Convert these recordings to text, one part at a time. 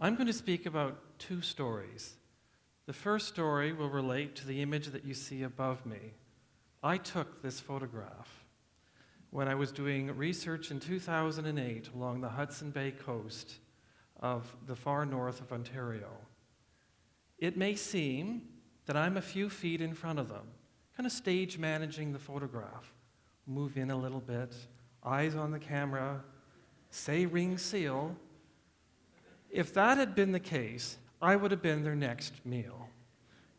I'm going to speak about two stories. The first story will relate to the image that you see above me. I took this photograph when I was doing research in 2008 along the Hudson Bay coast of the far north of Ontario. It may seem that I'm a few feet in front of them, kind of stage managing the photograph. Move in a little bit, eyes on the camera, say ring seal. If that had been the case, I would have been their next meal.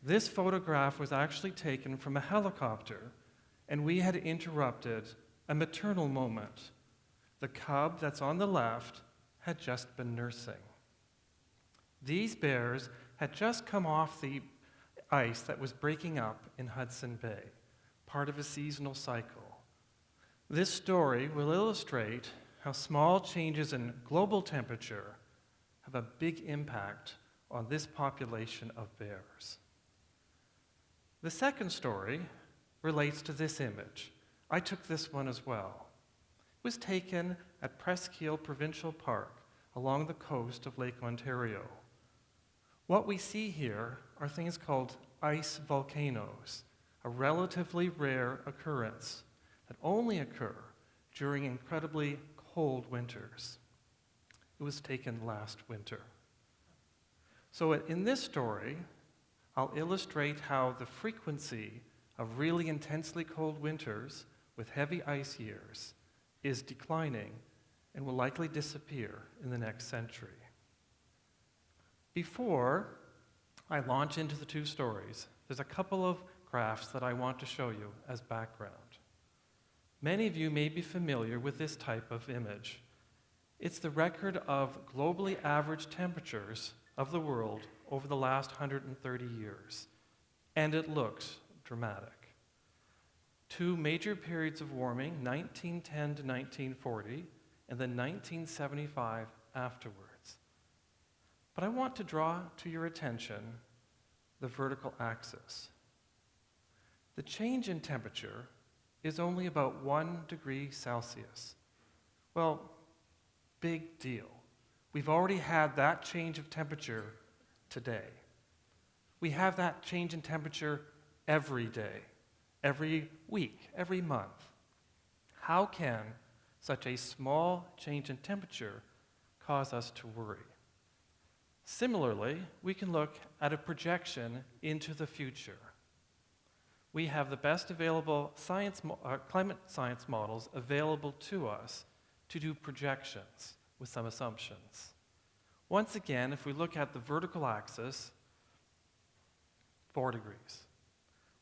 This photograph was actually taken from a helicopter, and we had interrupted a maternal moment. The cub that's on the left had just been nursing. These bears had just come off the ice that was breaking up in Hudson Bay, part of a seasonal cycle. This story will illustrate how small changes in global temperature have a big impact on this population of bears. The second story relates to this image. I took this one as well. It was taken at Presqu'île Provincial Park along the coast of Lake Ontario. What we see here are things called ice volcanoes, a relatively rare occurrence that only occur during incredibly cold winters. It was taken last winter. So in this story, I'll illustrate how the frequency of really intensely cold winters with heavy ice years is declining and will likely disappear in the next century. Before I launch into the two stories, there's a couple of graphs that I want to show you as background. Many of you may be familiar with this type of image. It's the record of globally average temperatures of the world over the last 130 years, and it looks dramatic. Two major periods of warming, 1910 to 1940, and then 1975 afterwards. But I want to draw to your attention the vertical axis. The change in temperature is only about 1 degree Celsius. Well, big deal. We've already had that change of temperature today. We have that change in temperature every day, every week, every month. How can such a small change in temperature cause us to worry? Similarly, we can look at a projection into the future. We have the best available climate science models available to us to do projections with some assumptions. Once again, if we look at the vertical axis, 4 degrees.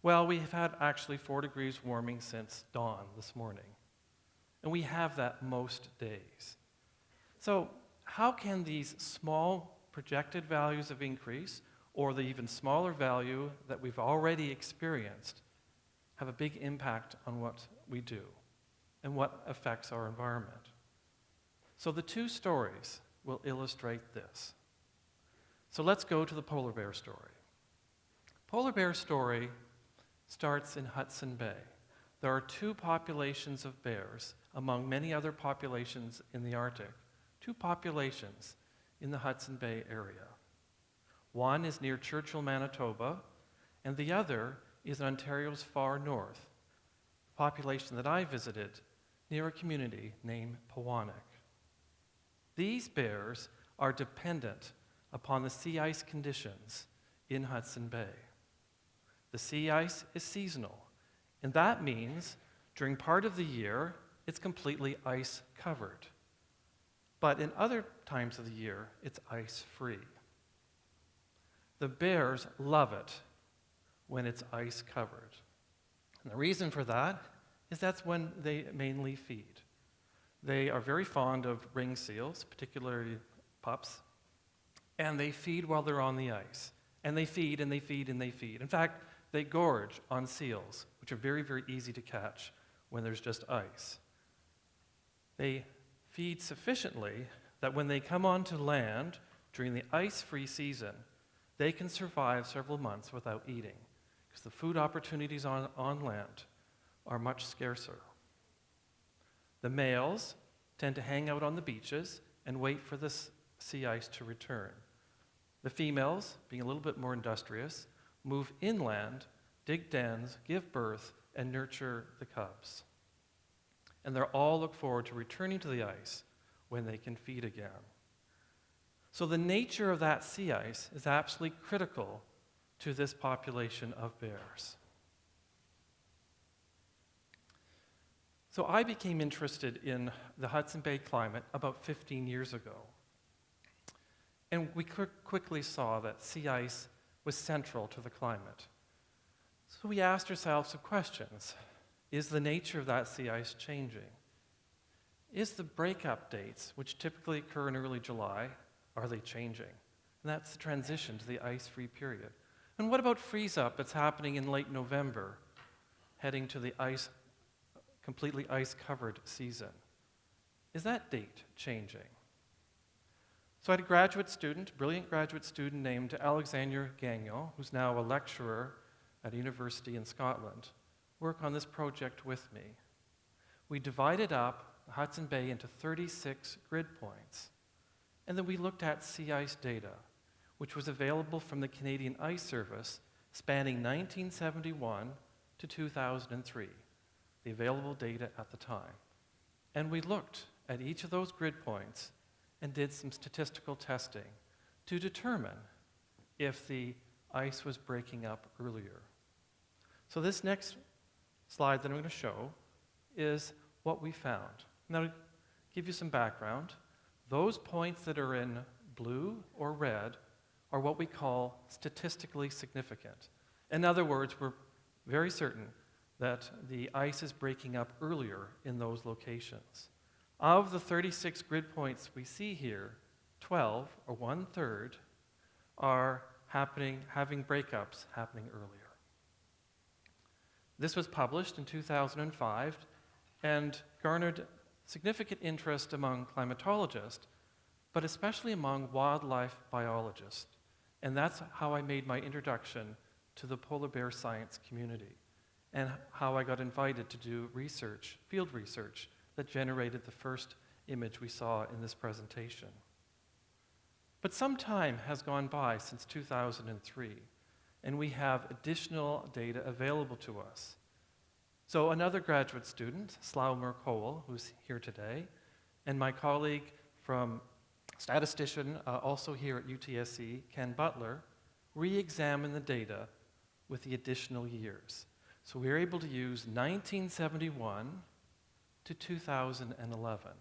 Well, we have had actually 4 degrees warming since dawn this morning. And we have that most days. So how can these small projected values of increase, or the even smaller value that we've already experienced, have a big impact on what we do and what affects our environment? So the two stories will illustrate this. So let's go to the polar bear story. Polar bear story starts in Hudson Bay. There are two populations of bears among many other populations in the Arctic. Two populations in the Hudson Bay area. One is near Churchill, Manitoba, and the other is in Ontario's far north, a population that I visited near a community named Pewanik. These bears are dependent upon the sea ice conditions in Hudson Bay. The sea ice is seasonal, and that means during part of the year, it's completely ice covered. But in other times of the year, it's ice-free. The bears love it when it's ice covered. And the reason for that is that's when they mainly feed. They are very fond of ring seals, particularly pups, and they feed while they're on the ice. And they feed and they feed and they feed. In fact, they gorge on seals, which are very, very easy to catch when there's just ice. They feed sufficiently that when they come onto land during the ice-free season, they can survive several months without eating, because the food opportunities on land are much scarcer. The males tend to hang out on the beaches and wait for the sea ice to return. The females, being a little bit more industrious, move inland, dig dens, give birth, and nurture the cubs. And they all look forward to returning to the ice when they can feed again. So the nature of that sea ice is absolutely critical to this population of bears. So I became interested in the Hudson Bay climate about 15 years ago. And we quickly saw that sea ice was central to the climate. So we asked ourselves some questions. Is the nature of that sea ice changing? Is the breakup dates, which typically occur in early July, are they changing? And that's the transition to the ice-free period. And what about freeze-up that's happening in late November, heading to the completely ice-covered season? Is that date changing? So I had a graduate student, brilliant graduate student named Alexander Gagnon, who's now a lecturer at a university in Scotland, work on this project with me. We divided up Hudson Bay into 36 grid points, and then we looked at sea ice data, which was available from the Canadian Ice Service spanning 1971 to 2003, the available data at the time. And we looked at each of those grid points and did some statistical testing to determine if the ice was breaking up earlier. So this next slide that I'm going to show is what we found. Now, to give you some background, those points that are in blue or red are what we call statistically significant. In other words, we're very certain that the ice is breaking up earlier in those locations. Of the 36 grid points we see here, 12, or 1/3, are having breakups happening earlier. This was published in 2005 and garnered significant interest among climatologists, but especially among wildlife biologists. And that's how I made my introduction to the polar bear science community, and how I got invited to do research, field research, that generated the first image we saw in this presentation. But some time has gone by since 2003, and we have additional data available to us. So another graduate student, Slough Mercole, who's here today, and my colleague from statistician, also here at UTSC, Ken Butler, re-examined the data with the additional years. So we were able to use 1971 to 2011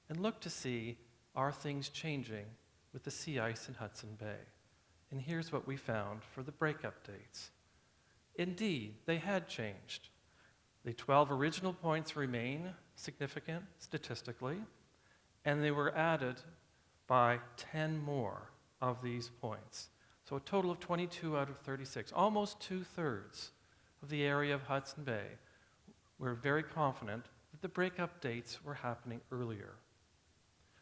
and look to see, are things changing with the sea ice in Hudson Bay? And here's what we found for the breakup dates. Indeed, they had changed. The 12 original points remain significant statistically, and they were added by 10 more of these points. So a total of 22 out of 36, almost 2/3 of the area of Hudson Bay. We're very confident that the breakup dates were happening earlier.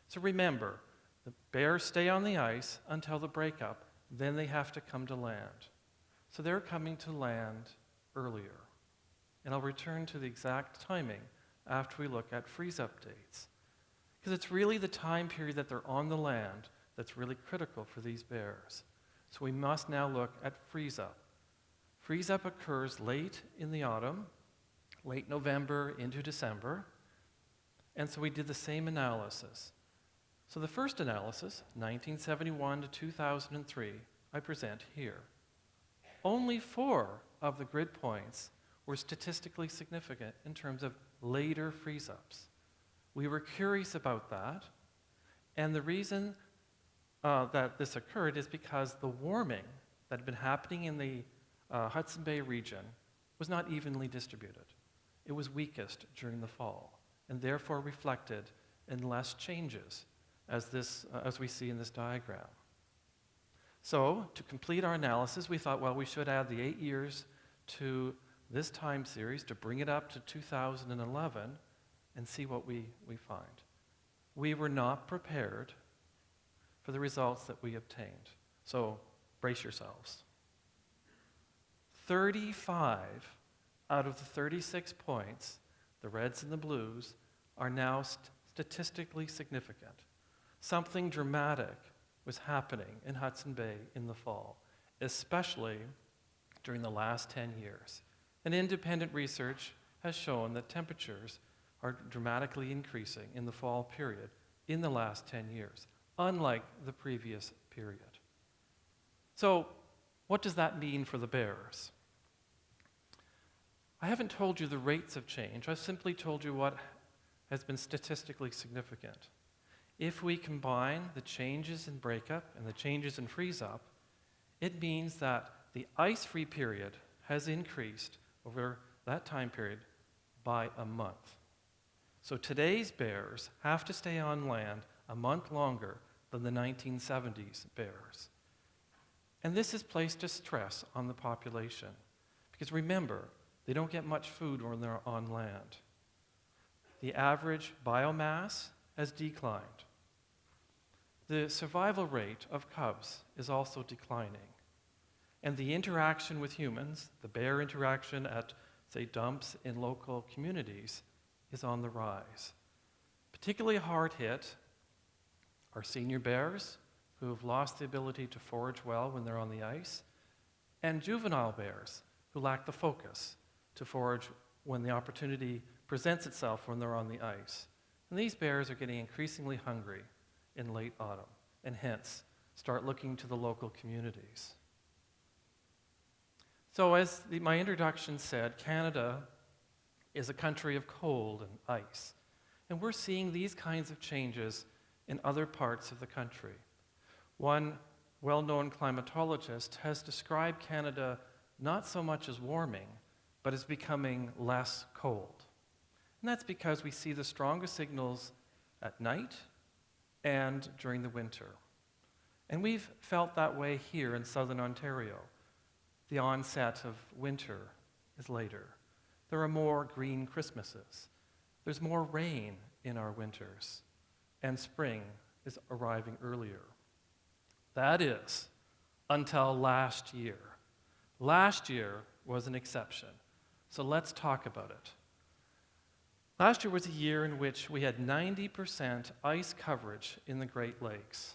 So remember, the bears stay on the ice until the breakup, then they have to come to land. So they're coming to land earlier. And I'll return to the exact timing after we look at freeze-up dates, because it's really the time period that they're on the land that's really critical for these bears. So we must now look at freeze-up. Freeze-up occurs late in the autumn, late November into December, and so we did the same analysis. So the first analysis, 1971 to 2003, I present here. Only 4 of the grid points were statistically significant in terms of later freeze-ups. We were curious about that, and the reason that this occurred is because the warming that had been happening in the Hudson Bay region was not evenly distributed. It was weakest during the fall, and therefore reflected in less changes, as we see in this diagram. So, to complete our analysis, we thought, well, we should add the 8 years to this time series to bring it up to 2011 and see what we find. We were not prepared for the results that we obtained. So, brace yourselves. 35 out of the 36 points, the reds and the blues, are now statistically significant. Something dramatic was happening in Hudson Bay in the fall, especially during the last 10 years. And independent research has shown that temperatures are dramatically increasing in the fall period in the last 10 years, unlike the previous period. So, what does that mean for the bears? I haven't told you the rates of change. I've simply told you what has been statistically significant. If we combine the changes in breakup and the changes in freeze-up, it means that the ice-free period has increased over that time period by a month. So today's bears have to stay on land a month longer than the 1970s bears. And this has placed a stress on the population. Because remember, they don't get much food when they're on land. The average biomass has declined. The survival rate of cubs is also declining. And the interaction with humans, the bear interaction at, say, dumps in local communities, is on the rise. Particularly hard hit are senior bears, who have lost the ability to forage well when they're on the ice, and juvenile bears, who lack the focus to forage when the opportunity presents itself when they're on the ice. And these bears are getting increasingly hungry in late autumn, and hence start looking to the local communities. So as my introduction said, Canada is a country of cold and ice. And we're seeing these kinds of changes in other parts of the country. One well-known climatologist has described Canada not so much as warming, but as becoming less cold. And that's because we see the strongest signals at night and during the winter. And we've felt that way here in southern Ontario. The onset of winter is later. There are more green Christmases. There's more rain in our winters. And spring is arriving earlier. That is, until last year. Last year was an exception. So let's talk about it. Last year was a year in which we had 90% ice coverage in the Great Lakes.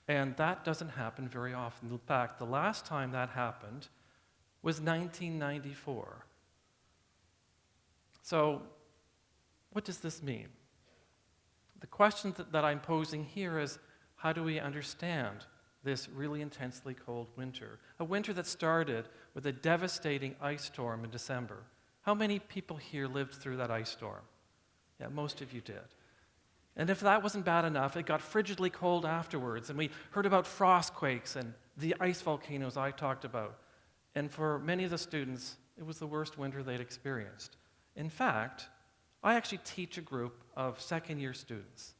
And that doesn't happen very often. In fact, the last time that happened was 1994. So, what does this mean? The question that I'm posing here is, how do we understand this really intensely cold winter? A winter that started with a devastating ice storm in December. How many people here lived through that ice storm? Yeah, most of you did. And if that wasn't bad enough, it got frigidly cold afterwards, and we heard about frost quakes and the ice volcanoes I talked about. And for many of the students, it was the worst winter they'd experienced. In fact, I actually teach a group of second-year students.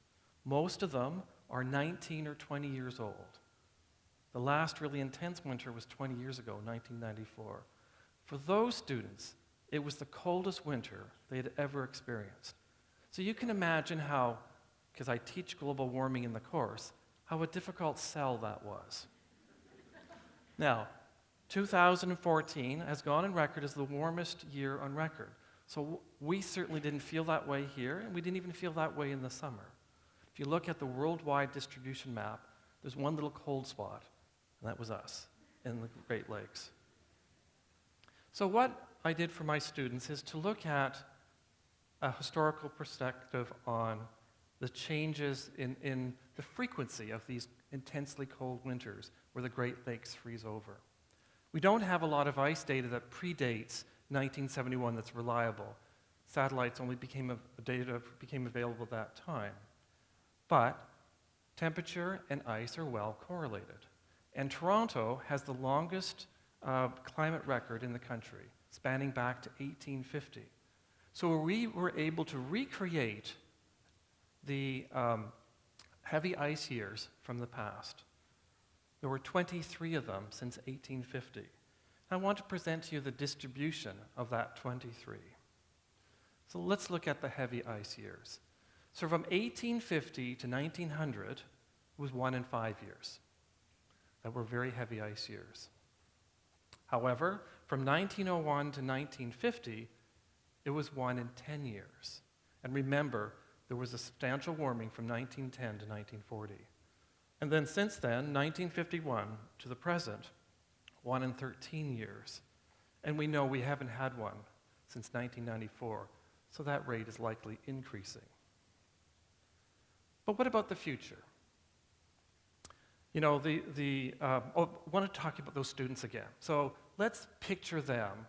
Most of them are 19 or 20 years old. The last really intense winter was 20 years ago, 1994. For those students, it was the coldest winter they had ever experienced. So you can imagine how, because I teach global warming in the course, how a difficult sell that was. Now, 2014 has gone on record as the warmest year on record. So we certainly didn't feel that way here, and we didn't even feel that way in the summer. If you look at the worldwide distribution map, there's one little cold spot, and that was us in the Great Lakes. So what I did for my students is to look at a historical perspective on the changes in the frequency of these intensely cold winters where the Great Lakes freeze over. We don't have a lot of ice data that predates 1971 that's reliable. Satellites only became available at that time. But temperature and ice are well correlated. And Toronto has the longest climate record in the country, spanning back to 1850. So we were able to recreate the heavy ice years from the past. There were 23 of them since 1850. I want to present to you the distribution of that 23. So let's look at the heavy ice years. So from 1850 to 1900 was 1 in 5 years. That were very heavy ice years. However, from 1901 to 1950, it was 1 in 10 years. And remember, there was a substantial warming from 1910 to 1940. And then since then, 1951 to the present, 1 in 13 years. And we know we haven't had one since 1994, so that rate is likely increasing. But what about the future? You know, I want to talk about those students again. So let's picture them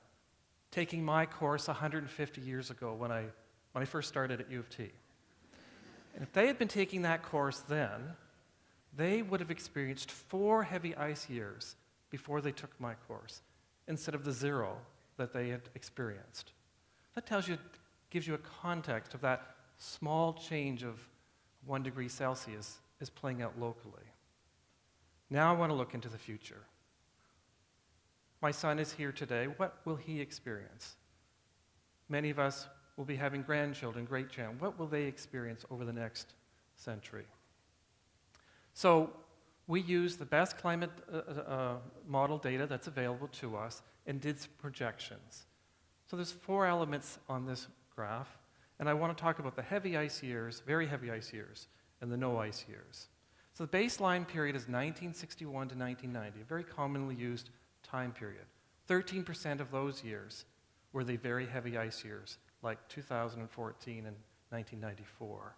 taking my course 150 years ago when I first started at U of T. And if they had been taking that course then, they would have experienced 4 heavy ice years before they took my course, instead of the 0 that they had experienced. That gives you a context of that small change of 1 degree Celsius is playing out locally. Now I want to look into the future. My son is here today. What will he experience? Many of us will be having grandchildren, great-grandchildren. What will they experience over the next century? So we used the best climate model data that's available to us and did some projections. So there's 4 elements on this graph, and I want to talk about the heavy ice years, very heavy ice years, and the no ice years. So the baseline period is 1961 to 1990, a very commonly used time period. 13% of those years were the very heavy ice years, like 2014 and 1994.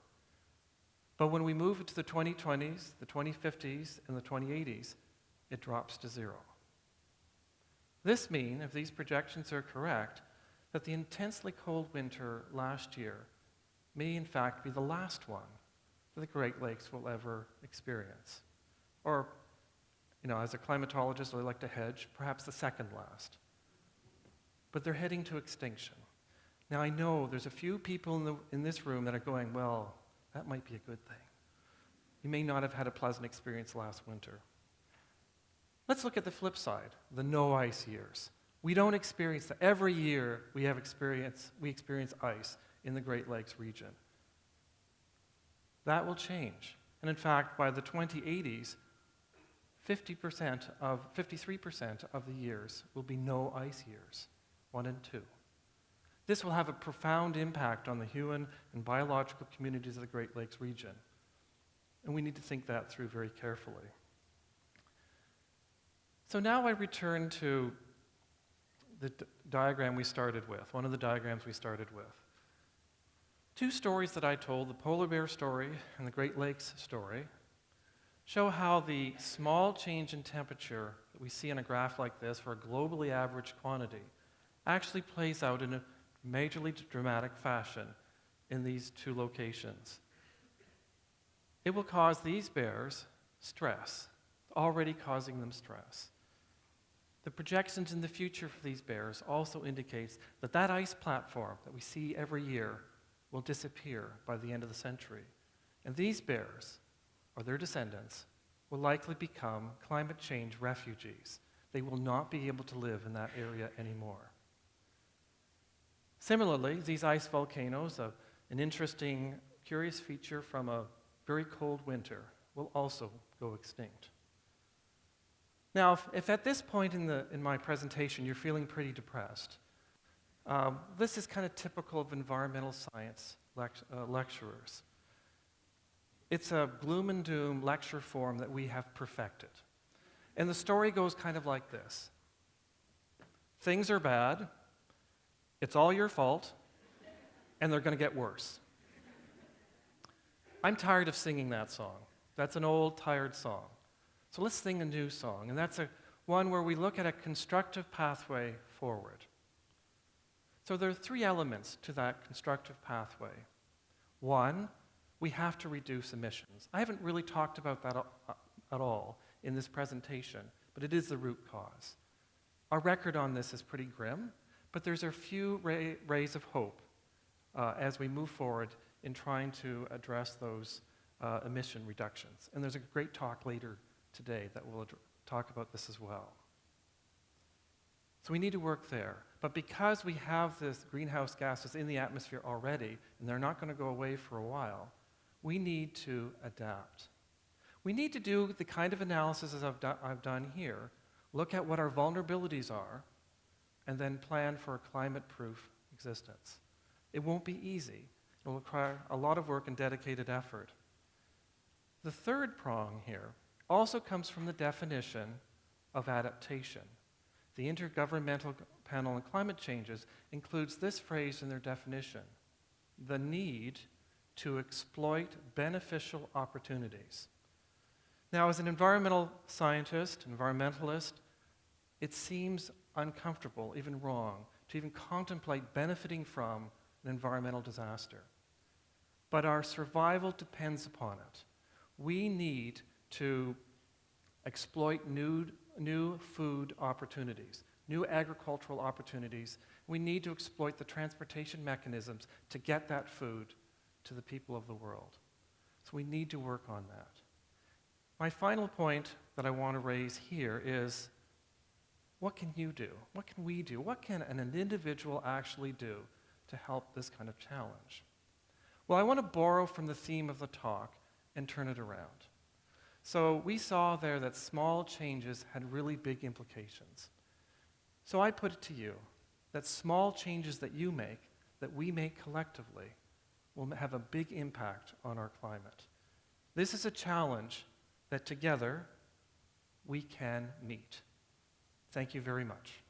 But when we move into the 2020s, the 2050s, and the 2080s, it drops to 0. This means, if these projections are correct, that the intensely cold winter last year may in fact be the last one that the Great Lakes will ever experience. Or, you know, as a climatologist, I like to hedge, perhaps the second last. But they're heading to extinction. Now I know there's a few people in this room that are going, well, that might be a good thing. You may not have had a pleasant experience last winter. Let's look at the flip side, the no ice years. We don't experience that. Every year we experience ice in the Great Lakes region. That will change. And in fact, by the 2080s, 53% of the years will be no ice years, 1 and 2. This will have a profound impact on the human and biological communities of the Great Lakes region. And we need to think that through very carefully. So now I return to the diagram we started with, one of the diagrams we started with. 2 stories that I told, the polar bear story and the Great Lakes story, show how the small change in temperature that we see in a graph like this for a globally average quantity actually plays out in a majorly dramatic fashion in these 2 locations. It will cause these bears stress, already causing them stress. The projections in the future for these bears also indicates that that ice platform that we see every year will disappear by the end of the century. And these bears, or their descendants, will likely become climate change refugees. They will not be able to live in that area anymore. Similarly, these ice volcanoes, an interesting, curious feature from a very cold winter, will also go extinct. Now, if at this point in my presentation you're feeling pretty depressed, this is kind of typical of environmental science lecturers. It's a gloom and doom lecture form that we have perfected. And the story goes kind of like this. Things are bad, it's all your fault, and they're going to get worse. I'm tired of singing that song. That's an old, tired song. So let's sing a new song, and that's one where we look at a constructive pathway forward. So there are 3 elements to that constructive pathway. 1, we have to reduce emissions. I haven't really talked about that at all in this presentation, but it is the root cause. Our record on this is pretty grim, but there's a few rays of hope as we move forward in trying to address those emission reductions. And there's a great talk later today that will talk about this as well. So we need to work there. But because we have this greenhouse gases in the atmosphere already, and they're not going to go away for a while, we need to adapt. We need to do the kind of analysis as I've done here, look at what our vulnerabilities are, and then plan for a climate-proof existence. It won't be easy. It will require a lot of work and dedicated effort. The third prong here also comes from the definition of adaptation. The Intergovernmental Panel on Climate Changes includes this phrase in their definition: the need to exploit beneficial opportunities. Now, as an environmental scientist, environmentalist, it seems uncomfortable, even wrong, to even contemplate benefiting from an environmental disaster. But our survival depends upon it. We need to exploit new food opportunities, new agricultural opportunities. We need to exploit the transportation mechanisms to get that food to the people of the world. So we need to work on that. My final point that I want to raise here is, what can you do? What can we do? What can an individual actually do to help this kind of challenge? Well, I want to borrow from the theme of the talk and turn it around. So we saw there that small changes had really big implications. So I put it to you that small changes that you make, that we make collectively, will have a big impact on our climate. This is a challenge that together we can meet. Thank you very much.